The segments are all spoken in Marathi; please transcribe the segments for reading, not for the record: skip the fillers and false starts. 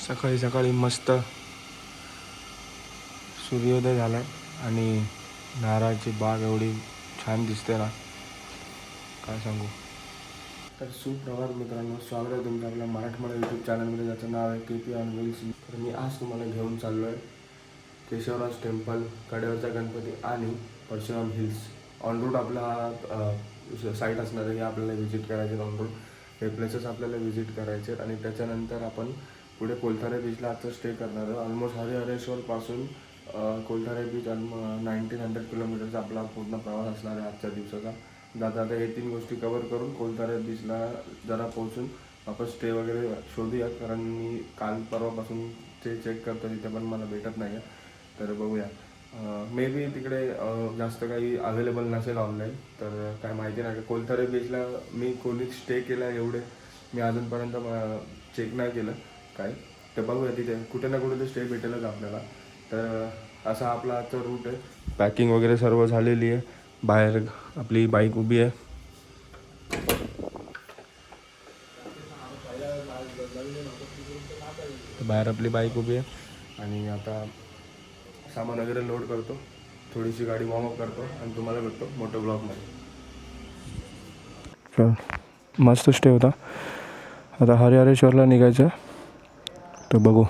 सकाळी सकाळी मस्त सूर्योदय झाला आणि नारळाची बाग एवढी छान दिसते ना, काय सांगू. तर सुप्रभात मित्रांनो, स्वागत आहे तुमचं आपल्या मराठमोळ्या यूट्यूब चॅनलमध्ये, ज्याचं नाव आहे KP ऑन व्हील्स. तर मी आज तुम्हाला घेऊन चाललो आहे केशवराज टेम्पल, कडेवरचा गणपती आणि परशुराम हिल्स. ऑन रूट आपला साईट असणार आहे, हे आपल्याला व्हिजिट करायचे. ऑन रूट हे प्लेसेस आपल्याला व्हिजिट करायचे आणि त्याच्यानंतर आपण पुढे कोलथारे बीचला आजचा स्टे करणार आहे. ऑलमोस्ट हरिहरेश्वरपासून कोलथारे बीच 1900 किलोमीटरचा आपला पूर्ण प्रवास असणार आहे आजच्या दिवसाचा. जाता हे 3 गोष्टी कवर करून कोलथारे बीचला जरा पोहोचून आपण स्टे वगैरे शोधूयात, कारण मी काल परवापासून ते चेक करतो, तिथे पण मला भेटत नाही आहे. तर बघूया, मे बी तिकडे जास्त काही अवेलेबल नसेल ऑनलाईन, तर काय माहिती नाही. कोलथारे बीचला मी कोणीच स्टे केला एवढे मी अजूनपर्यंत चेक नाही केलं काय. तर बघूया, तिथे कुठे ना कुठे ते स्टे भेटेलच आपल्याला. तर असा आपला आजचा रूट आहे. पॅकिंग वगैरे सर्व झालेली आहे. बाहेर आपली बाईक उभी आहे. बाहेर आपली बाईक उभी आहे आणि आता सामान वगैरे लोड करतो, थोडीशी गाडी वॉर्मअप करतो आणि तुम्हाला भेटतो मोठं ब्लॉगमध्ये. मस्त स्टे होता. आता हरिहरेश्वरला निघायचं, तर बघू,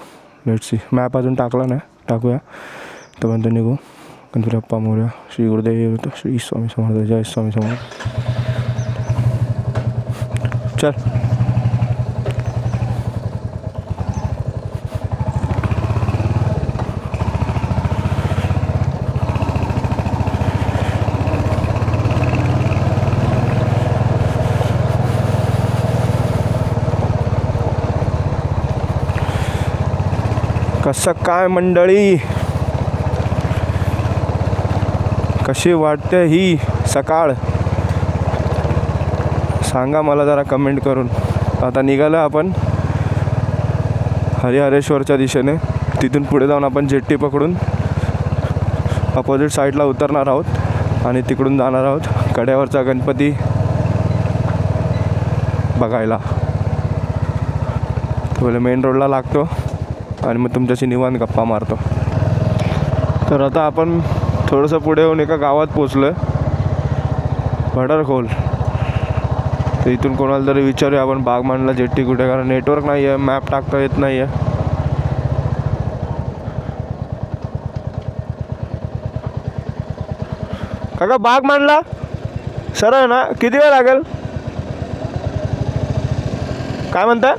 लेट्स सी. मॅप अजून टाकला नाही, टाकूया तोपर्यंत निघू. गणपती बाप्पा मोरया, श्री गुरुदेव, श्री स्वामी समर्थ, जय स्वामी समर्थ. चल. कसं काय मंडळी, कशी वाटते ही सकाळ, सांगा मला जरा कमेंट करून. आता निघालो आपण हरिहरेश्वरच्या दिशेने. तिथून पुढे जाऊन आपण जेट्टी पकडून अपोजिट साईडला उतरणार आहोत आणि तिकडून जाणार आहोत कड्यावरचा गणपती बघायला. तो मेन रोडला लागतो आणि मग तुमच्याशी निवांत गप्पा मारतो. तर आता आपण थोडंसं पुढे येऊन एका गावात पोचलो आहे, भडरखोल. तर इथून कोणाला तरी विचारूया आपण बागमांडला जेट्टी कुठे, कारण नेटवर्क नाही आहे, मॅप टाकता येत नाही आहे. काका बागमांडला सर आहे ना, किती वेळ लागेल, काय म्हणता?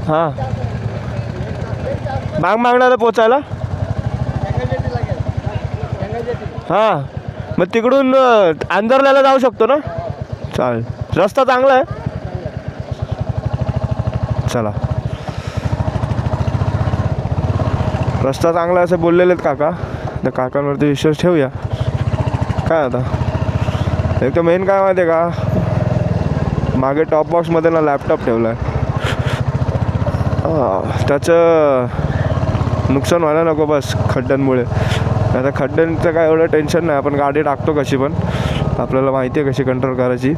हां, बागमांडला पोचायला. हां, मग तिकडून अंदरल्याला जाऊ शकतो ना? चालेल, रस्ता चांगला आहे. चला, रस्ता चांगला आहे असं बोललेले आहेत काका. त्या काकांवरती विश्वास ठेवूया. काय आता, एक तर मेन काय माहिती आहे का, मागे टॉप बॉक्समध्ये ना लॅपटॉप ठेवला आहे. त्याचं नुकसान व्हायला नको बस खड्ड्यांमुळे. आता खड्ड्यांचं काय एवढं टेन्शन नाही, आपण गाडी टाकतो कशी पण, आपल्याला माहिती आहे कशी कंट्रोल करायची,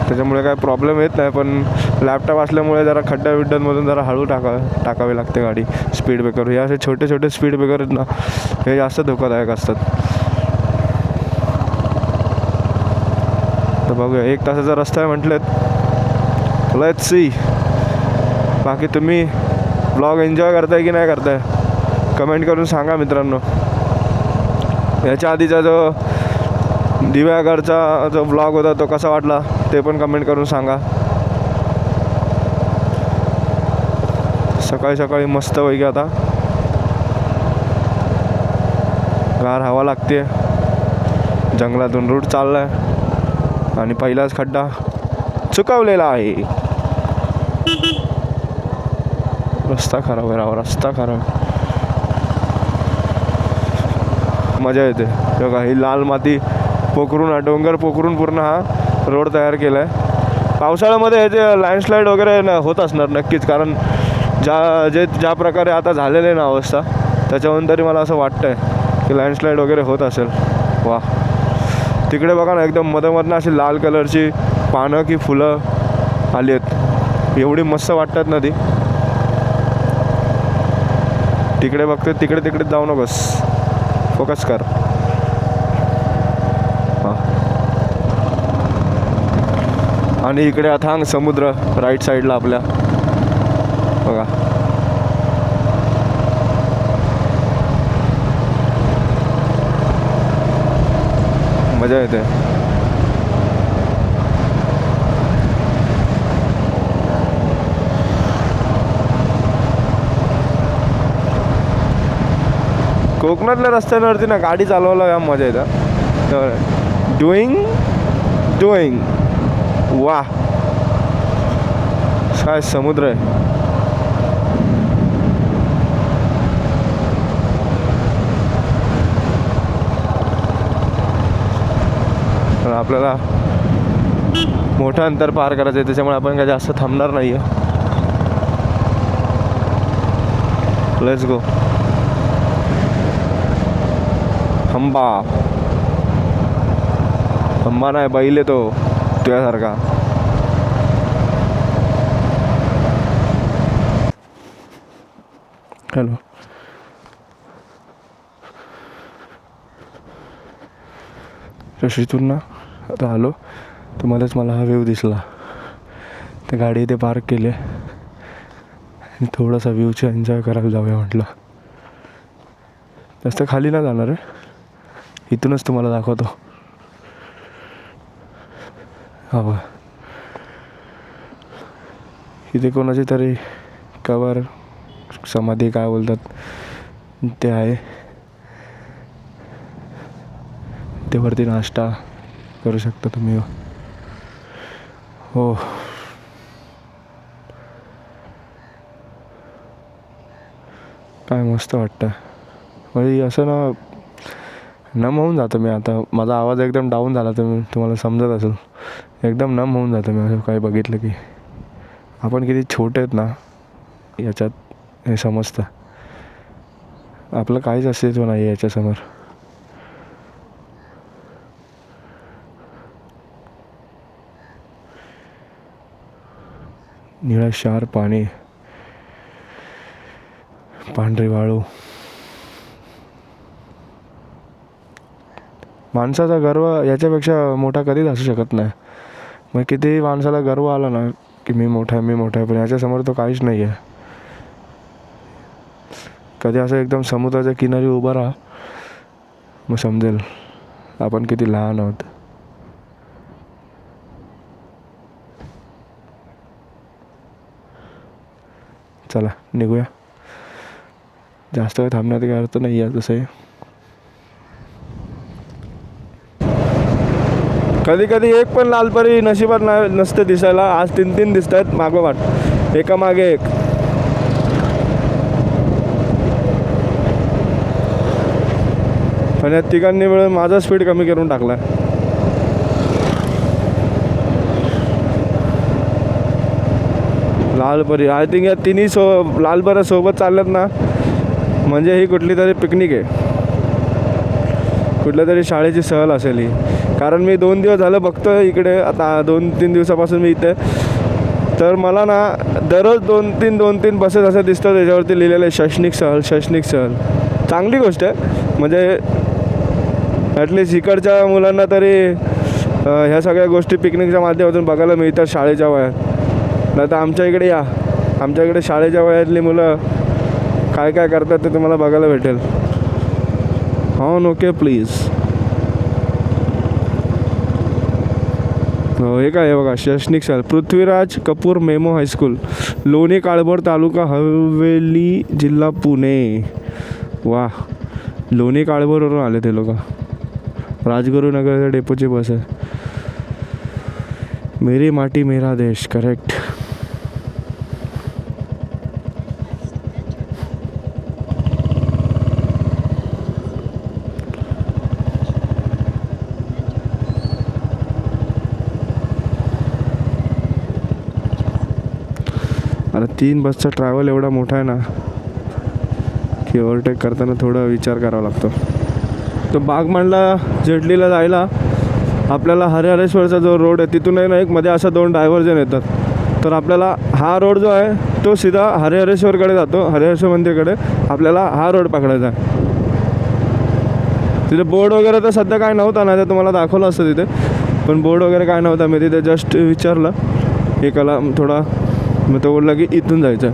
त्याच्यामुळे काय प्रॉब्लेम येत नाही. पण लॅपटॉप असल्यामुळे जरा खड्ड्या विड्ड्यांमधून जरा हळू टाकावी लागते गाडी. स्पीड ब्रेकर, हे असे छोटे छोटे स्पीड ब्रेकर आहेत ना, हे जास्त धोकादायक असतात. तर बघूया, 1 तासाचा रस्ता आहे म्हटलेत, लेट्स सी. बाकी तुम्ही ब्लॉग एन्जॉय करताय की नाही करताय, कमेंट करून सांगा मित्रांनो. याच्या आधीचा जो दिव्यागडचा जो ब्लॉग होता तो कसा वाटला ते पण कमेंट करून सांगा. सकाळी सकाळी मस्त पैकी आता गार हवा लागते, जंगलातून रूट चालला आहे आणि पहिलाच खड्डा चुकवलेला आहे. रस्ता खराब आहे राव, रस्ता खराब. मजा येते बघा, ही लाल माती पोखरून, हा डोंगर पोखरून पूर्ण हा रोड तयार केला आहे. पावसाळ्यामध्ये ह्याचे लँडस्लाईड वगैरे होत असणार नक्कीच, कारण ज्या प्रकारे आता झालेलं आहे ना अवस्था, त्याच्यावरून तरी मला असं वाटतं आहे की लँडस्लाईड वगैरे होत असेल. वा, तिकडे बघा ना, एकदम मधोमधनं अशी लाल कलरची पानं की फुलं आली आहेत, एवढी मस्त वाटतात ना ती. तिकडे बघते, तिकडे तिकडे जाऊ नकोस, फोकस कर. हां, आणि इकडे अथांग समुद्र राईट साईडला आपल्या बघा. मजा येते. कोकणातल्या रस्त्यांवरती ना गाडी चालवायला या मजा येतं. डुईंग वा, काय समुद्र आहे. तर आपल्याला मोठं अंतर पार करायचं आहे, त्याच्यामुळे आपण काय जास्त थांबणार नाही आहे. Let's go. हंबा नाही, बैल आहे तो तुझ्यासारखा. हॅलो, रशीतून ना आता आलो, तुम्हालाच मला हा व्ह्यू दिसला. त्या गाडी इथे पार्क केली आणि थोडासा व्ह्यूची एन्जॉय करायला जाऊया म्हटलं. जास्त खाली नाही जाणार आहे, इथूनच तुम्हाला दाखवतो. हा बघा, इथे कोणाची तरी कवर समाधी काय बोलतात ते आहे. ते वरती नाश्ता करू शकता तुम्ही. हो, काय मस्त वाटतं. म्हणजे असं ना नम होऊन जातं मी. आता माझा आवाज एकदम डाऊन झाला तर तुम्हाला समजत असेल, एकदम नम होऊन जातं मी असं काही बघितलं की. आपण किती छोटे आहेत ना याच्यात, हे समजतं. आपलं काहीच अस्तित्व नाही आहे याच्यासमोर. निळाशार पाणी, पांढरी वाळू. माणसाचा गर्व याच्यापेक्षा मोठा कधीच असू शकत नाही. मग कितीही माणसाला गर्व आला ना की मी मोठा आहे, पण याच्यासमोर तो काहीच नाही आहे. कधी असं एकदम समुद्राच्या किनारी उभा राहा, मग समजेल आपण किती लहान आहोत. चला निघूया, जास्त वेळ थांबण्यात काही अर्थ नाही आहे. तसं कधी कधी एक पण लालपरी नशिबात नसते दिसायला. आज 3 दिसत आहेत मागोमाग, एका मागे एक. पण या तिघांनी मिळून माझा स्पीड कमी करून टाकला. लालपरी आय थिंक या तिन्ही लालपऱ्या सोबत चालल्यात ना, म्हणजे ही कुठली तरी पिकनिक आहे, कुठल्या तरी शाळेची सहल असेल ही. कारण मी 2 दिवस झालं बघतो इकडे, आता 2-3 दिवसापासून मी इथे. तर मला ना दररोज 2-3 बसेस असं दिसतं त्याच्यावरती लिहिलेलं आहे शैक्षणिक सहल. चांगली गोष्ट आहे, म्हणजे ॲटलिस्ट इकडच्या मुलांना तरी ह्या सगळ्या गोष्टी पिकनिकच्या माध्यमातून बघायला मिळतात शाळेच्या वयात. नाही तर आमच्या इकडे या, आमच्या इकडे शाळेच्या वयातली मुलं काय काय करतात ते तुम्हाला बघायला भेटेल. हो ओके प्लीज. हो, हे काय आहे बघा, शैक्षणिक सहल पृथ्वीराज कपूर मेमो हायस्कूल, लोणी काळभोर, तालुका हवेली, जिल्हा पुणे. वा, लोणी काळभोरवरून आले ते लोक. राजगुरुनगरच्या डेपोची बस आहे. मेरी माटी मेरा देश, करेक्ट. आता 3 बसचा ट्रॅव्हल एवढा मोठा आहे ना की ओव्हरटेक करताना थोडा विचार करावा लागतो. तो बागमांडला जेटलीला जायला आपल्याला हरिहरेश्वरचा जो रोड आहे तिथून आहे ना एक मध्ये अशा 2 डायव्हर्जन येतात. तर आपल्याला हा रोड जो आहे तो सीधा हरिहरेश्वरकडे जातो, हरिहरेश्वर मंदिरकडे. आपल्याला हा रोड पकडायचा आहे. तिथे बोर्ड वगैरे तर सध्या काय नव्हता ना, तर तुम्हाला दाखवलं असतं तिथे, पण बोर्ड वगैरे काय नव्हता. मी तिथे जस्ट विचारलं एकाला थोडा, मग तो बोलला की इथून जायचं.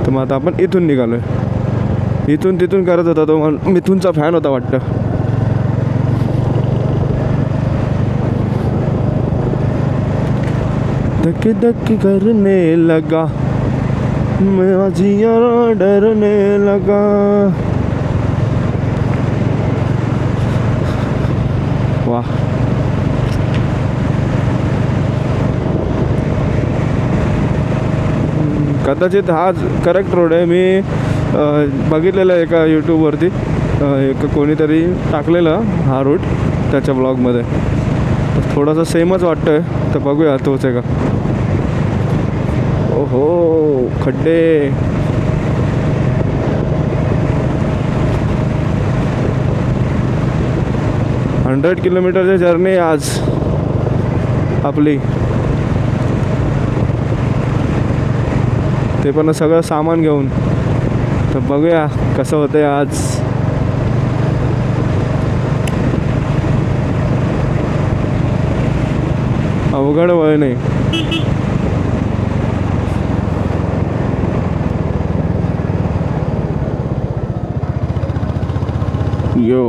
तर मग आता आपण इथून निघालो आहे. इथून तिथून करत होता तो, मिथूनचा फॅन होता वाटतं. धक धक करने लगा मेरा जिया डरने लगा. वाह, कदाचित हा करेक्ट रोड आहे. मी बघितलेलं आहे एका यूट्यूबवरती, एक कोणीतरी टाकलेलं हा रूट त्याच्या ब्लॉगमध्ये. थोडासा सेमच वाटतं आहे, तर बघूया तोच आहे का. ओहो, खड्डे. $100 किलोमीटरची जर्नी आज आपली, ते पण सगळं सामान घेऊन. तर बघूया कसं होतंय आज. अवघड वय नाही. यो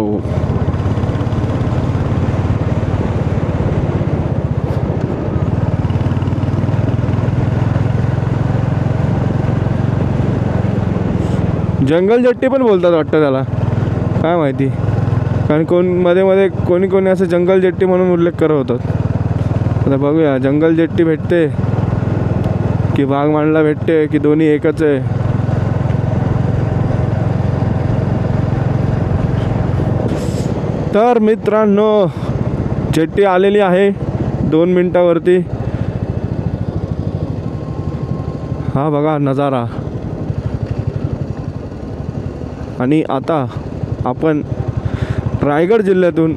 जंगल जेट्टी पण बोलतात वाटतं त्याला, काय माहिती. कारण मध्ये मध्ये कोणी असं जंगल जेट्टी म्हणून उल्लेख करत होतात. आता बघूया जंगल जेट्टी भेटते की वाघमांडला भेटते की दोन्ही एकच आहे. तर मित्रांनो, जेट्टी आलेली आहे 2 मिनिटावरती. हा बघा नजारा. आणि आता आपण रायगड जिल्ह्यातून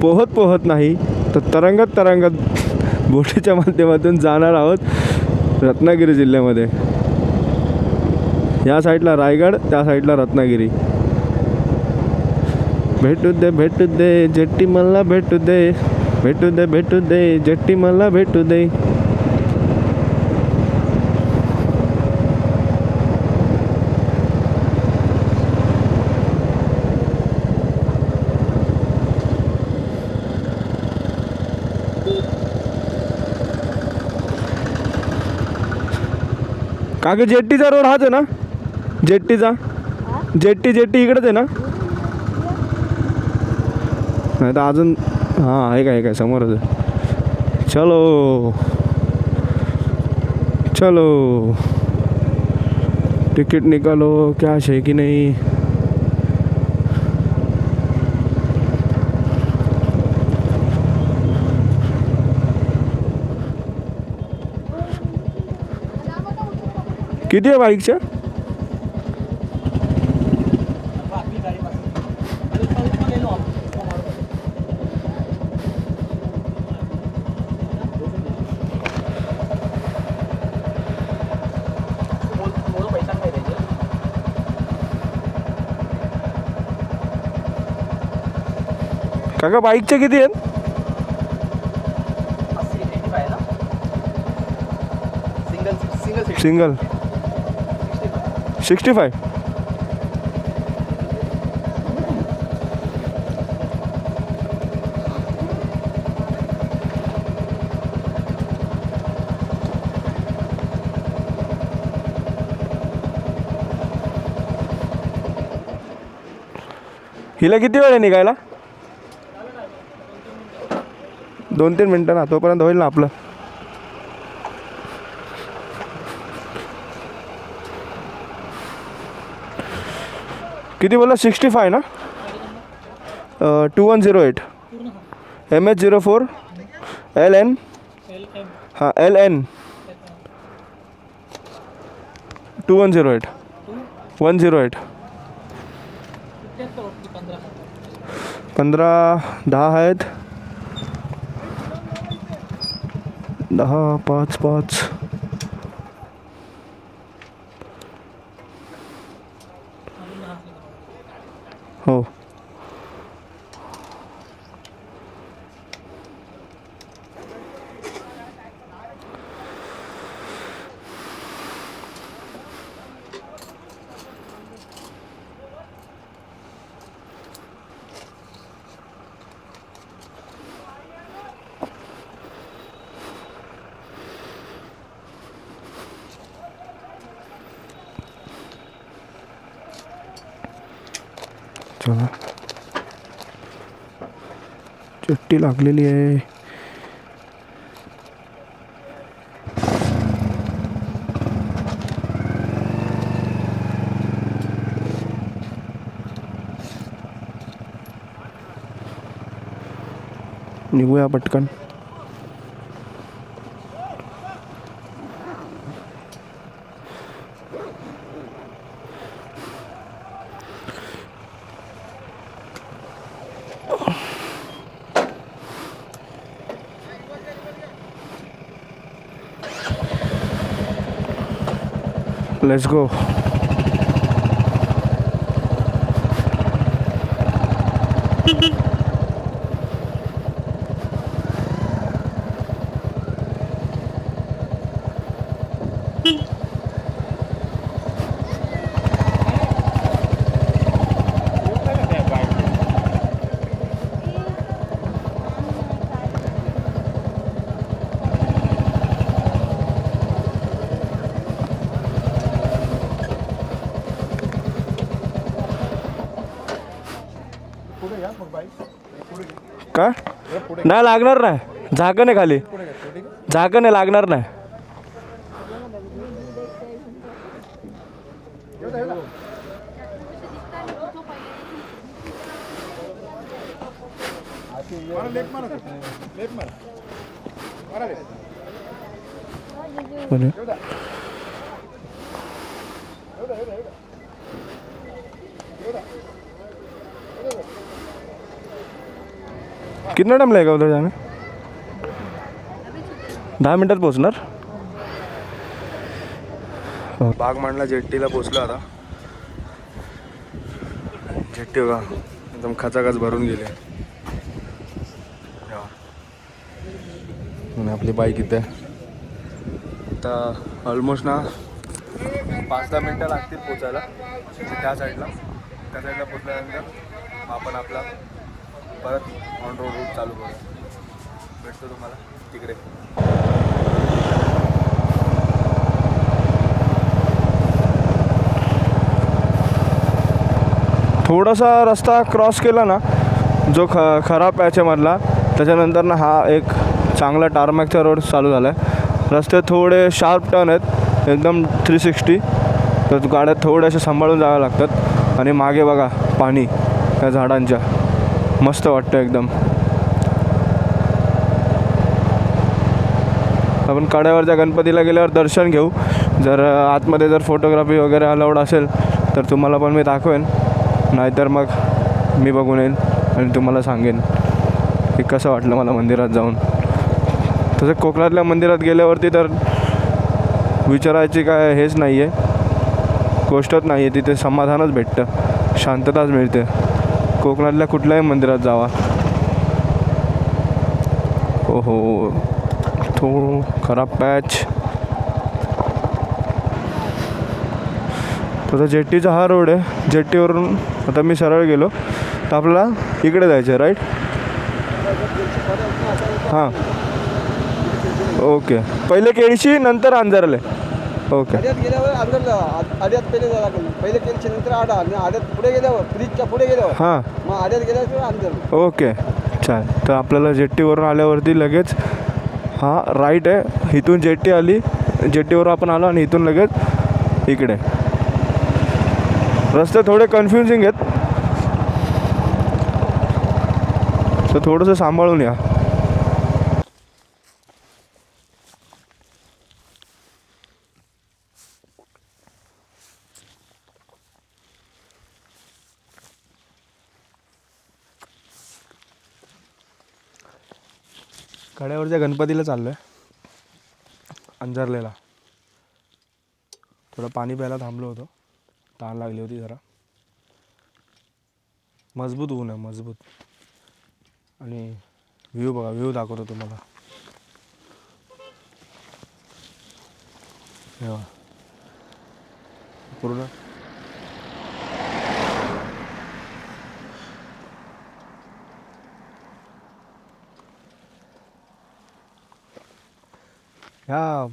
पोहत नाही तर तरंगत बोटीच्या माध्यमातून जाणार आहोत रत्नागिरी जिल्ह्यामध्ये. या साईडला रायगड, त्या साईडला रत्नागिरी. भेटू दे जेट्टी मला भेटू दे जेट्टी मला भेटू दे. का ग, जेट्टीचा रोड हाच आहे ना? जेट्टी इकडेच आहे ना? नाही तर अजून हां आहे काय समोरच आहे. चलो तिकीट निकालो, कॅश आहे की नाही. किती आहे बाईकच्या? काका बाईकचे किती आहेत? सिंगल 65. हिला किती वेळ आहे निघायला? 2-3 मिनटं ना, तोपर्यंत होईल ना आपलं. किती बोला? 65 ना? 2108 MH04 LN. हां LN 2108 108. 15-10 आहेत. 10 5 हो. चला, चिट्टी लागलेली आहे. निघूया पटकन. Let's go. का नाही लागणार नाही. झाकण आहे खाली, झाकण आहे, लागणार नाही. कितना टाइम लगेगा उधर जाने? 10 मिनटात पोहोचणार. बागमांडला जेट्टीला पोचलो आता. जेट्टी बघा एकदम खचाखच भरून गेले. आणि आपली बाईक इथे आता ऑलमोस्ट ना 5-10 मिनटं लागतील पोचायला. त्या साईडला पोचल्यानंतर आपण आपला परत ऑन रोड रूट चालू करू. भेटतो तुम्हाला तिकडे. थोडासा रस्ता क्रॉस केला ना जो खराब पॅच आहे मधला, त्याच्यानंतर ना हा एक चांगला टारमॅकचा रोड चालू झाला आहे. रस्ते थोडे शार्प टर्न आहेत, एकदम 360. तर गाड्या थोड्याशा सांभाळून जाव्या लागतात. आणि मागे बघा पाणी त्या झाडांच्या, मस्त वाटतं एकदम. आपण कड्यावरच्या गणपतीला गेल्यावर दर्शन घेऊ. जर आतमध्ये जर फोटोग्राफी वगैरे अलाउड असेल तर तुम्हाला पण मी दाखवेन, नाहीतर मग मी बघून येईन आणि तुम्हाला सांगेन की कसं वाटलं मला मंदिरात जाऊन. तसं कोकणातल्या मंदिरात गेल्यावरती तर विचारायची काय हेच नाही आहे, गोष्टच नाही आहे. तिथे समाधानच भेटतं, शांतताच मिळते. कोकणातल्या कुठल्याही मंदिरात जावा. ओहो, थोडं खराब पॅच. तसा जेट्टीचा हा रोड आहे. जेट्टीवरून आता मी सरळ गेलो तर आपल्याला इकडे जायचं आहे, राईट? हां, ओके. पहिले केळशी नंतर अंजारले. ओके. गेल्यावर आड्यात पहिले जायला लागेल. पहिले केळशी नंतर आडा, आणि आड्यात पुढे गेल्यावर ब्रिजच्या पुढे गेल्यावर हां, मग आड्यात गेल्यावर अंजार. ओके छान. तर आपल्याला जेट्टीवरून आल्यावरती लगेच हा राईट आहे. इथून जेट्टी आली, जेट्टीवरून आपण आलो आणि इथून लगेच इकडे. रस्ते थोडे कन्फ्युजिंग आहेत, तर थोडंसं सांभाळून या. कड्यावरच्या गणपतीला चाललो आहे अंजरलेला. थोडं पाणी प्यायला थांबलो होतो, तहान लागली होती जरा. मजबूत ऊन आहे मजबूत. आणि व्ह्यू बघा, व्ह्यू दाखवतो तुम्हाला. हे बघा पूर्ण ह्या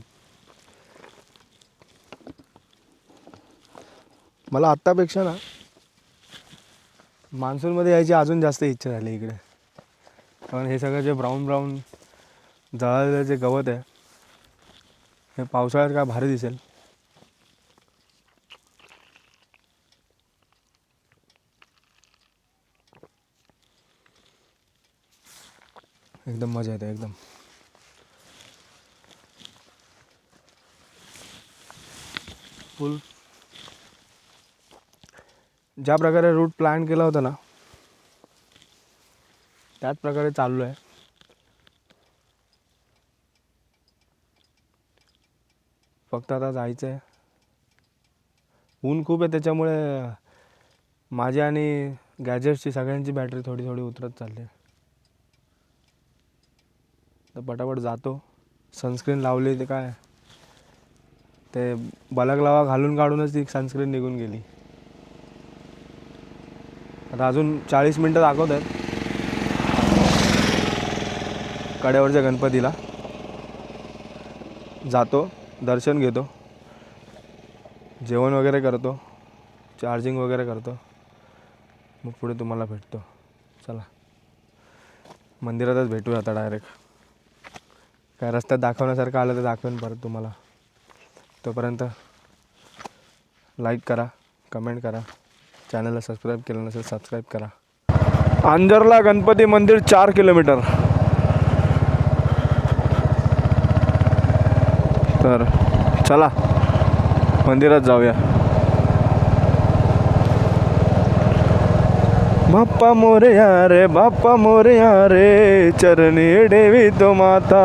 मला आत्तापेक्षा ना मान्सूनमध्ये यायची अजून जास्त इच्छा झाली इकडे. कारण हे सगळं जे ब्राऊन ब्राऊन जळालेलं जे गवत आहे हे पावसाळ्यात काय भारी दिसेल. एकदम मजा येते एकदम. फुल ज्या प्रकारे रूट प्लॅन केला होता ना त्याच प्रकारे चाललो आहे. फक्त आता जायचं आहे. ऊन खूप आहे त्याच्यामुळे माझी आणि गॅजेट्सची सगळ्यांची बॅटरी थोडी थोडी उतरत चालली आहे. तर पटापट जातो. सनस्क्रीन लावली ते काय ते बलगलावा घालून काढूनच ती सनस्क्रीन निघून गेली. आता अजून 40 मिनटं दाखवत आहेत कड्यावरच्या गणपतीला. जातो, दर्शन घेतो, जेवण वगैरे करतो, चार्जिंग वगैरे करतो, मग पुढे तुम्हाला भेटतो. चला मंदिरातच भेटूया आता डायरेक्ट. काय रस्त्यात दाखवण्यासारखं आलं तर दाखवेन परत तुम्हाला. तोपर्यंत लाईक करा, कमेंट करा, चॅनलला सबस्क्राईब केलं नसेल सबस्क्राईब करा. अंजरला गणपती मंदिर 4 किलोमीटर. तर चला मंदिरात जाऊया. बाप्पा मोरया रे बाप्पा मोरया रे चरणी देवी तो माता.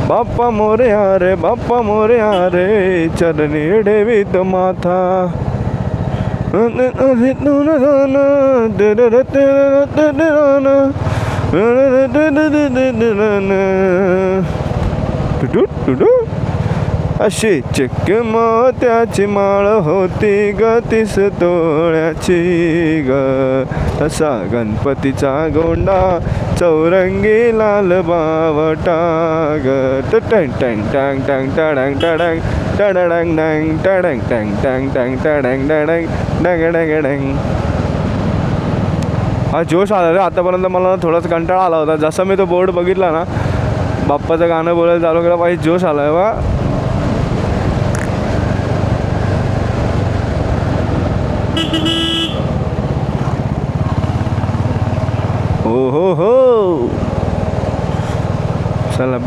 बाप्पा मोरया रे बाप्पा मोरया रे चरणी देवी तो माता. अशी चिक्क मोत्याची माळ होती ग 30 तोळ्याची ग. तसा गणपतीचा गोंडा चौरंगी लाल बावटा ग. टँग टँग टँग टँग टँग टँग टँग टँग टँग टँग टँग टँग टँग टँग टँग टँग. हा जोश आला रे. आतापर्यंत मला थोडासा कंटाळा आला होता. जसं मी तो बोर्ड बघितला ना बाप्पाचं गाणं बोलायला चालू केलं पाहिजे, जोश आला आहे बा. हो हो हो चला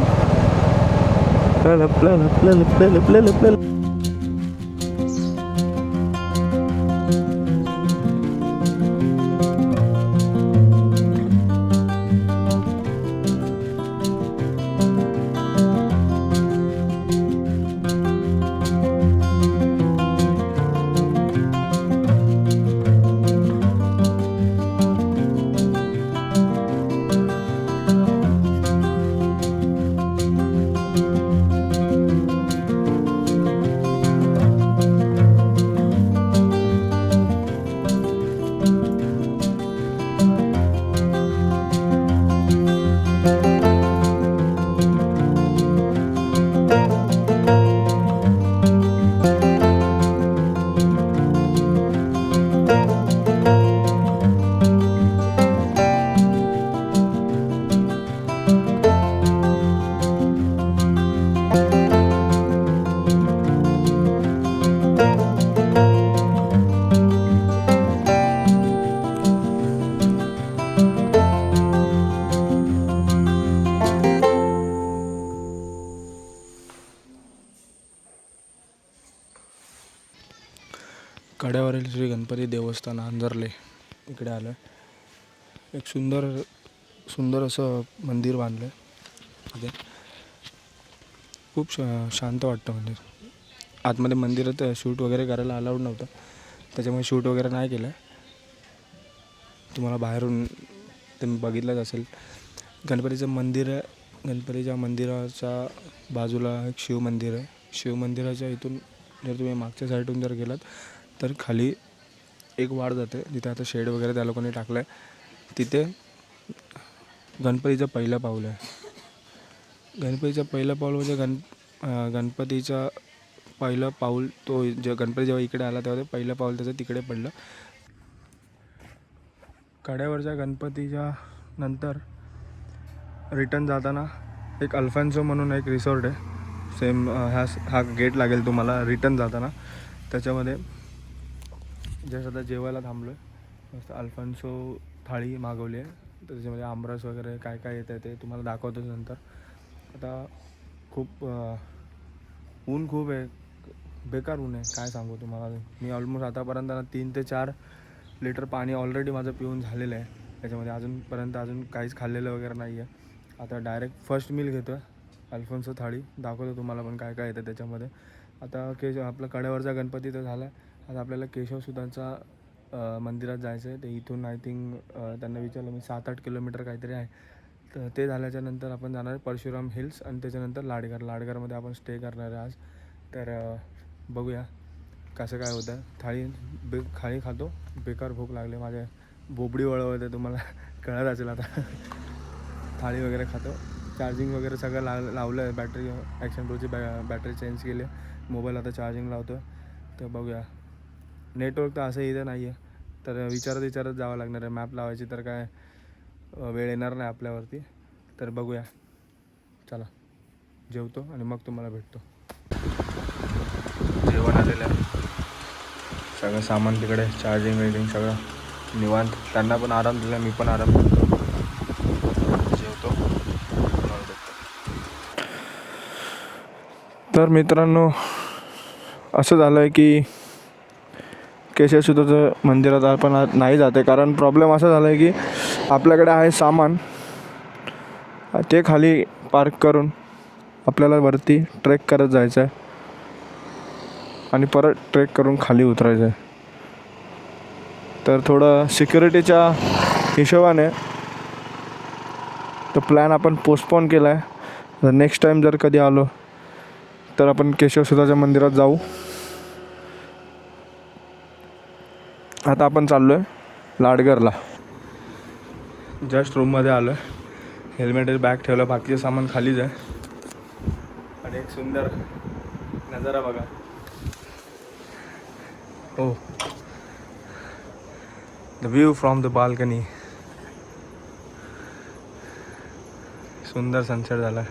कड्यावरील श्री गणपती देवस्थान अंजरले इकडे आलो आहे. एक सुंदर असं मंदिर बांधलं आहे. तिथे खूप शांत वाटतं मंदिर. आतमध्ये मंदिरात शूट वगैरे करायला अलाउड नव्हतं, त्याच्यामुळे शूट वगैरे नाही केलं. तुम्हाला बाहेरून ते बघितलंच असेल. गणपतीचं मंदिर आहे. गणपतीच्या मंदिराच्या बाजूला एक शिव मंदिर आहे. शिव मंदिराच्या इथून जर तुम्ही मागच्या साईडून जर गेलात तर खाली एक वाट जाते, जिथे आता शेड वगैरे त्या लोकांनी टाकलं आहे. तिथे गणपतीचं पहिलं पाऊल आहे. गणपतीचं पहिलं पाऊल म्हणजे गणपतीचा पहिलं पाऊल तो गणपती जेव्हा इकडे आला तेव्हा ते पहिलं पाऊल त्याचं तिकडे पडलं. कड्यावरच्या गणपतीच्या नंतर रिटर्न जाताना एक अल्फान्सो म्हणून एक रिसॉर्ट आहे. सेम हा गेट लागेल तुम्हाला रिटर्न जाताना. त्याच्यामध्ये जसं आता जेवायला थांबलो आहे, मस्त अल्फान्सो थाळी मागवली आहे. तर त्याच्यामध्ये आमरस वगैरे काय काय येतं ते तुम्हाला दाखवतोच नंतर. आता खूप ऊन खूप आहे, बेकार ऊन आहे, काय सांगू तुम्हाला. मी ऑलमोस्ट आतापर्यंत 3 ते 4 लिटर पाणी ऑलरेडी माझं पिऊन झालेलं आहे. त्याच्यामध्ये अजून काहीच खाल्लेलं वगैरे नाही आहे. आता डायरेक्ट फर्स्ट मील घेतो आहे. अल्फान्सो थाळी दाखवतो तुम्हाला पण काय काय येतं त्याच्यामध्ये. आता आपलं कड्यावरचा गणपती तर झाला आहे. आता आपल्याला केशवसुतांचा मंदिरात जायचं आहे. ते इथून आय थिंक त्यांना विचारलं मी 7-8 किलोमीटर काहीतरी आहे. तर ते झाल्याच्या नंतर आपण जाणार आहे परशुराम हिल्स आणि त्याच्यानंतर लाडघरमध्ये आपण स्टे करणार आहे आज. तर बघूया कसं काय होतं. थाळी खातो, बेकार भूक लागली, माझ्या बोबडी वळवते, तुम्हाला कळत असेल आता. थाळी वगैरे खातो, चार्जिंग वगैरे सगळं लावलं आहे. बॅटरी ॲक्शन प्रोची बॅटरी चेंज केली आहे. मोबाईल आता चार्जिंग लावतो. तर बघूया. नेटवर्क तर असं इथं नाही आहे, तर विचारत जावं लागणार आहे. मॅप लावायची तर काय वेळ येणार नाही आपल्यावरती. तर बघूया, चला जेवतो आणि मग तुम्हाला भेटतो. जेवण आलेलं आहे, सगळं सामान तिकडे, चार्जिंग सगळं निवांत. त्यांना पण आराम दिला, मी पण आराम करतो, जेवतो. तर मित्रांनो असं झालं आहे की केशवसुताचं मंदिरात आपण नाही जाते, कारण प्रॉब्लेम असा झाला आहे की आपल्याकडे आहे सामान, ते खाली पार्क करून आपल्याला वरती ट्रेक करत जायचं आहे आणि परत ट्रेक करून खाली उतरायचं आहे. तर थोडं सिक्युरिटीच्या हिशोबाने तो प्लॅन आपण पोस्टपोन केला आहे. जर नेक्स्ट टाईम जर कधी आलो तर आपण केशवसुताच्या मंदिरात जाऊ. आता आपण चाललो आहे लाडघरला. जस्ट रूममध्ये आलो आहे, हेल्मेट बॅग ठेवलं, बाकीचं सामान खालीच आहे. आणि एक सुंदर नजारा बघा. हो, the view from the balcony. सुंदर सनसेट झाला.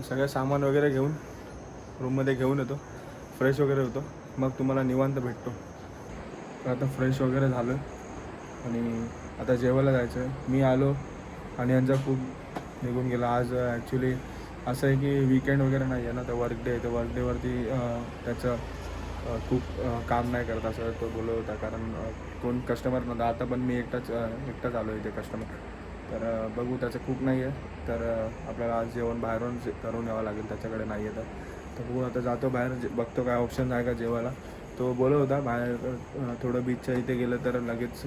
सगळं सामान वगैरे घेऊन रूममध्ये घेऊन येतो, फ्रेश वगैरे होतो, मग तुम्हाला निवांत भेटतो. आता फ्रेश वगैरे झालो आणि आता जेवायला जायचं आहे. मी आलो आणि यांचा खूप निघून गेला. आज ॲक्च्युली असं आहे की वीकेंड वगैरे नाही आहे ना, तर वर्क डे आहे. तर वर्क डेवरती त्याचं खूप काम नाही करत असं तो बोलत होता, कारण कोण कस्टमर नव्हता. आता पण मी एकटाच आलो इथे कस्टमर. तर बघू, त्याचं खूप नाही आहे, तर आपल्याला आज जेवण बाहेरून करून यावं लागेल, त्याच्याकडे नाही आहे. तर बघू, आता जातो बाहेर, बघतो काय ऑप्शन आहे का जेवायला. तो बोलत होता बाहेर थोडं बीचच्या इथे गेलं तर लगेच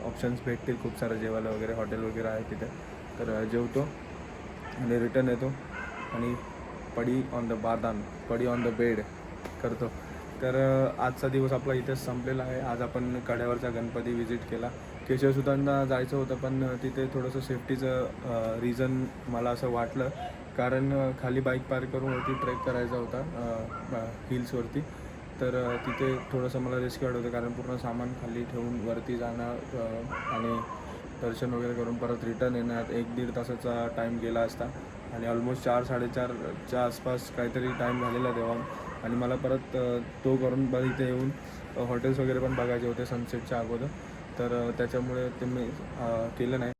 ऑप्शन्स भेटतील खूप सारं जेवायला वगैरे, हॉटेल वगैरे आहे तिथे. तर जेवतो आणि रिटर्न येतो आणि पडी ऑन द बेड करतो. तर आजचा दिवस आपला इथेच संपलेला आहे. आज आपण कड्यावरचा गणपती विजिट केला. केशवसुतांना जायचं होतं, पण तिथे थोडंसं सेफ्टीचं रिझन मला असं वाटलं, कारण खाली बाईक पार्क करून वरती ट्रेक करायचा होता हिल्सवरती. तर तिथे थोडंसं मला रिस्क वाटत होतं, कारण पूर्ण सामान खाली ठेवून वरती जाणं आणि दर्शन वगैरे करून परत रिटर्न येण्यात 1-1.5 तासाचा टाईम गेला असता. आणि ऑलमोस्ट 4-4:30च्या आसपास काहीतरी टाईम झालेला तेव्हा. आणि मला परत तो करून इथे येऊन हॉटेल्स वगैरे पण बघायचे होते सनसेटच्या अगोदर. तर त्याच्यामुळे ते मी केलं नाही.